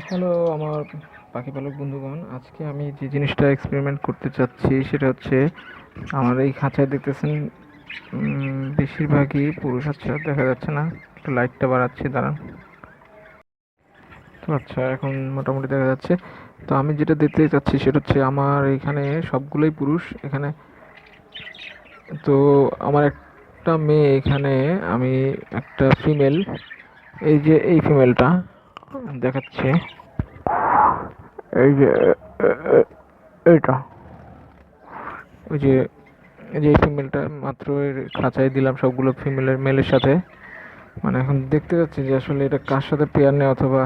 Hello আমার পাখি পালক বন্ধুগণ, আজকে আমি যে জিনিসটা এক্সপেরিমেন্ট করতে চাচ্ছি সেটা হচ্ছে আমার এই খাঁচায় দেখতেছেন বেশিরভাগই পুরুষ। আচ্ছা, দেখা যাচ্ছে না, একটু লাইটটা বাড়াচ্ছি, দাঁড়ান। তো আচ্ছা, এখন মোটামুটি দেখা যাচ্ছে। তো আমি যেটা দেখতে চাচ্ছি সেটা হচ্ছে আমার এখানে সবগুলোই পুরুষ এখানে। তো আমার একটা মেয়ে এখানে, আমি একটা ফিমেল, এই যে এই ফিমেলটা দেখাচ্ছে, এই যে এইটা, ওই যে যে ফিমেলটা মাত্র এর খাঁচায় দিলাম সবগুলো ফিমেলের মেলের সাথে। মানে এখন দেখতে যাচ্ছি যে আসলে এটা কার সাথে পেয়ার নেয়, অথবা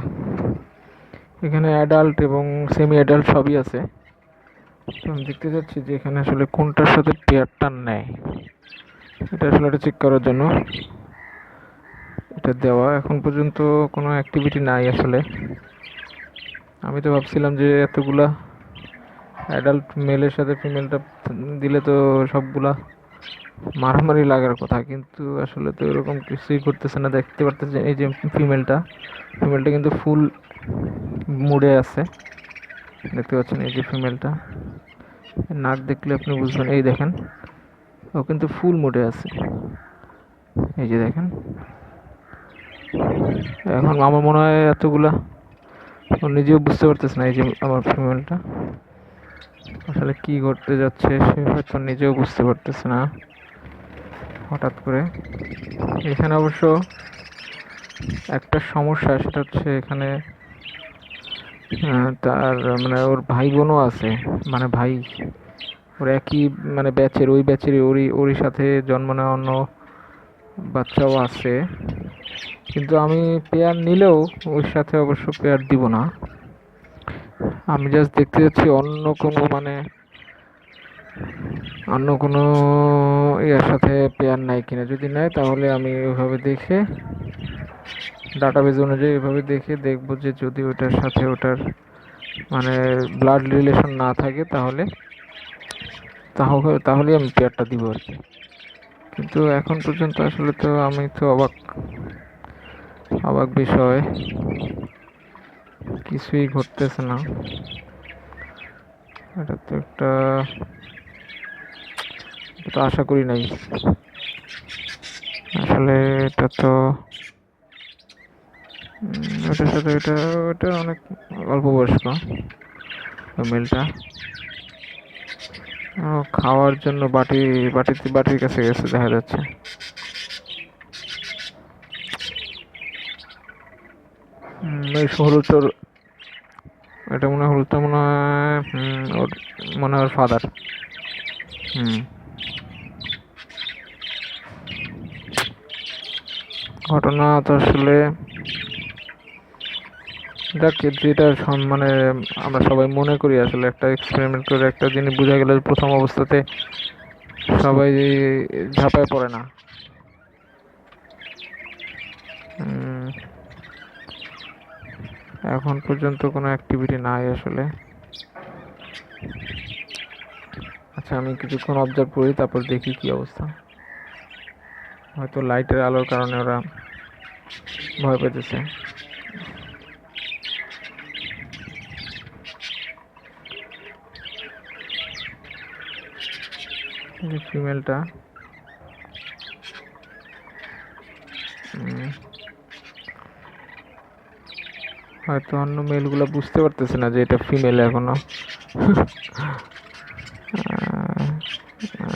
এখানে অ্যাডাল্ট এবং সেমি অ্যাডাল্ট সবই আছে। তো আমি দেখতে যাচ্ছি যে এখানে আসলে কোনটার সাথে পেয়ারটা নেয়, এটা আসলে এটা চেক করার জন্য এটা দেওয়া। এখন পর্যন্ত কোনো অ্যাক্টিভিটি নাই আসলে। আমি তো ভাবছিলাম যে এতগুলা অ্যাডাল্ট মেলের সাথে ফিমেলটা দিলে তো সবগুলা মারামারি লাগার কথা, কিন্তু আসলে তো এরকম কিছুই করতেছে না। দেখতে পারতেছে এই যে ফিমেলটা, ফিমেলটা কিন্তু ফুল মুডে আছে। দেখতে পাচ্ছেন এই যে ফিমেলটা, নাক দেখলে আপনি বুঝবেন। এই দেখেন, ও কিন্তু ফুল মুডে আছে, এই যে দেখেন। এখন আমার মনে হয় এতগুলা ও নিজেও বুঝতে পারতেছে না। এই যে আমার ফিমেলটা আসলে কি করতে যাচ্ছে সে হয়তো নিজেও বুঝতে পারতেছে না। হঠাৎ করে এখানে অবশ্য একটা সমস্যা, সেটা হচ্ছে এখানে তার মানে ওর ভাই বোনও আছে, মানে ভাই ওর একই মানে ব্যাচের, ওই ব্যাচেরই ওরই ওরই সাথে জন্ম নেওয়া অন্য বাচ্চাও আছে। কিন্তু আমি পেয়ার নিলেও ওর সাথে অবশ্য পেয়ার দিব না। আমি জাস্ট দেখতে যাচ্ছি অন্য কোনো মানে অন্য কোনো ইয়ার সাথে পেয়ার নাই কিনা। যদি নেয় তাহলে আমি ওইভাবে দেখে ডাটাবেজ অনুযায়ী এভাবে দেখে দেখবো যে যদি ওটার সাথে ওটার মানে ব্লাড রিলেশন না থাকে তাহলে তাহলে আমি পেয়ারটা দিব আর কি। কিন্তু এখন পর্যন্ত আসলে তো আমি তো অবাক অবাক বিষয়, কিছুই ঘটতেছে না। এটা তো একটা, এটা তো আশা করি নাই আসলে। এটা তো ওটার সাথে ওটা অনেক অল্প বয়স্ক মেলটা। ও খাওয়ার জন্য বাটির কাছে গেছে দেখা যাচ্ছে। ওই হলুদটার, এটা মনে হয় হলুদটা মনে হয় ওর মনে হয় ওর ফাদার। হুম, ঘটনা তো আসলে যাক, যেটা মানে আমরা সবাই মনে করি আসলে একটা এক্সপেরিমেন্ট করে একটা জিনিস বোঝা গেল প্রথম অবস্থাতে সবাই ঝাঁপায় পড়ে না। এখন পর্যন্ত কোনো অ্যাক্টিভিটি নাই আসলে। আচ্ছা, আমি কিছুক্ষণ অবজার্ভ করি, তারপর দেখি কি অবস্থা। হয়তো লাইটের আলোর কারণে ওরা ভয় পেতেছে। ফিমেলটা হয়তো অন্য মেলগুলো বুঝতে পারতেছে না যে এটা ফিমেল এখনো।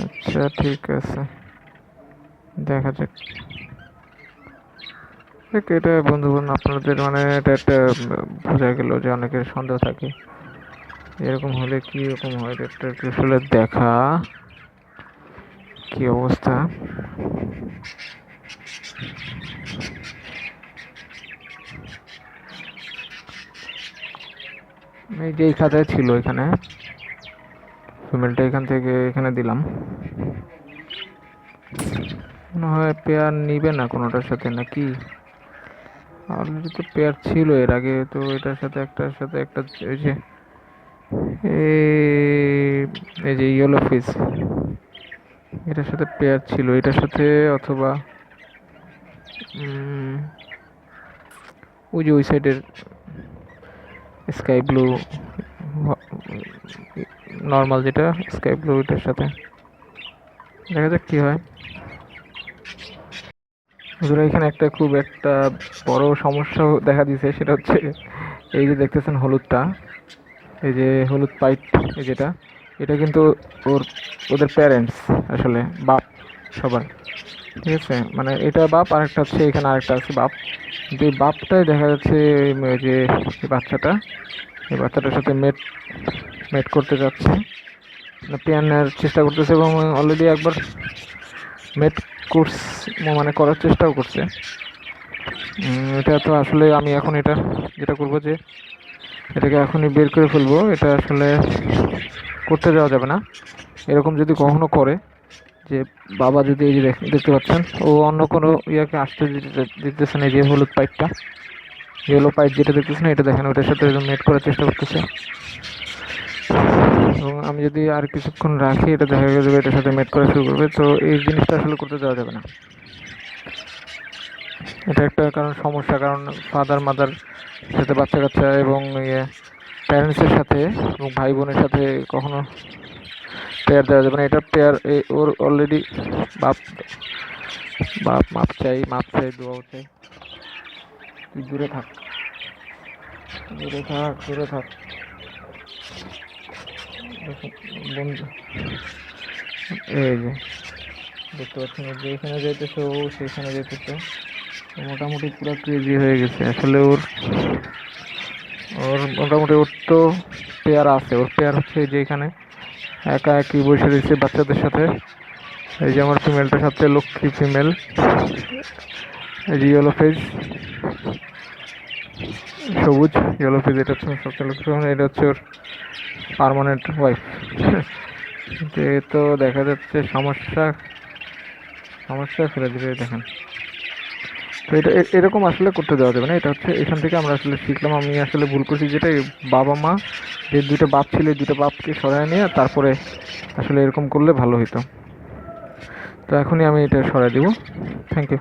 আচ্ছা, ঠিক আছে, দেখা যাক। এটা বন্ধুগণ আপনাদের মানে এটা একটা বোঝা গেল যে অনেকের সন্দেহ থাকে এরকম হলে কি রকম হয়। এটা আসলে দেখা কি অবস্থা। এই যে এই খাতায় ছিল, এখানে ফিমেলটা এখান থেকে এখানে দিলাম। মনে হয় পেয়ার নিবে না কোনোটার সাথে নাকি। অলরেডি তো পেয়ার ছিল এর আগে, তো এটার সাথে একটার সাথে একটা ওই যে এই যে ইয়েলো ফিস, এটার সাথে পেয়ার ছিল, এটার সাথে অথবা ওই যে ওই সাইডের স্কাই ব্লু, নর্মাল যেটা স্কাই ব্লু, এটার সাথে দেখা যাক কি হয়। বন্ধুরা এখানে খুব একটা বড় সমস্যা দেখা দিয়েছে, সেটা হচ্ছে এই যে দেখতেছেন হলুদটা, এই যে হলুদ পাইপ, এই যেটা, এটা কিন্তু ওদের প্যারেন্টস, আসলে বাপ সবার, ঠিক আছে, মানে এটা বাপ, আর একটা হচ্ছে এখানে আরেকটা আছে বাপ। যে বাপটাই দেখা যাচ্ছে যে এই বাচ্চাটার সাথে মেট মেট করতে যাচ্ছে, মানে পেয়ার নেওয়ার চেষ্টা করতেছে, এবং অলরেডি একবার মেট কোর্স মানে করার চেষ্টাও করছে। এটা তো আসলে আমি এখন এটা যেটা করবো যে এটাকে এখনই বের করে ফেলবো, এটা আসলে করতে যাওয়া যাবে না। এরকম যদি কখনো করে, যে বাবা যদি এই যে দেখতে পাচ্ছেন ও অন্য কোনো ইয়াকে আসতে দিতেছে না, এই যে হলুদ পাইপটা, ইয়েলো পাইপ যেটা দেখতেছেন এটা দেখেন, ওটার সাথে মেট করার চেষ্টা করতেছে, এবং আমি যদি আর কিছুক্ষণ রাখি এটা দেখা যাবে এটার সাথে মেট করা শুরু করবে। তো এই জিনিসটা আসলে করতে দেওয়া যাবে না, এটা একটা কারণ সমস্যা, কারণ ফাদার মাদার সাথে বাচ্চা কাচ্চা এবং প্যারেন্টসের সাথে এবং ভাই বোনের সাথে কখনো পেয়ার দেওয়া যাবে না। এটা পেয়ার ওর অলরেডি বাপ বাপ মাপ চাই, দোয়াও চাই, তুই দূরে থাক, দূরে থাক, দূরে থাক বন্ধু। এই যে দেখতে পাচ্ছেন যে এখানে যেতেছে, ও সেখানে যেতেছে, মোটামুটি পুরো ক্রেজি হয়ে গেছে আসলে। ওর ওর মোটামুটি ওর তো পেয়ার আছে, ওর পেয়ার হচ্ছে যে এখানে একা একই বসে রয়েছে বাচ্চাদের সাথে। এই যে আমার ফিমেলটা সবচেয়ে লক্ষ্মী ফিমেল, এই যে ইয়েলো ফেজ, সবুজ ইয়েলো ফেজ, এটা হচ্ছে সবচেয়ে লক্ষ্মী ফিমেল, এটা হচ্ছে ওর পার্মানেন্ট ওয়াইফ। যে তো দেখা যাচ্ছে সমস্যা ফেলে দিবে, দেখেন। তো এটা এরকম আসলে করতে দেওয়া যাবে না, এটা হচ্ছে এখান থেকে আমরা আসলে শিখলাম, আমি আসলে ভুল করছি, যেটা বাবা মা যে দুটো বাপ ছিল, এই দুটো বাপকে সরায় নিয়ে তারপরে আসলে এরকম করলে ভালো হতো। তো এখনই আমি এটা সরাই দিব। Thank you.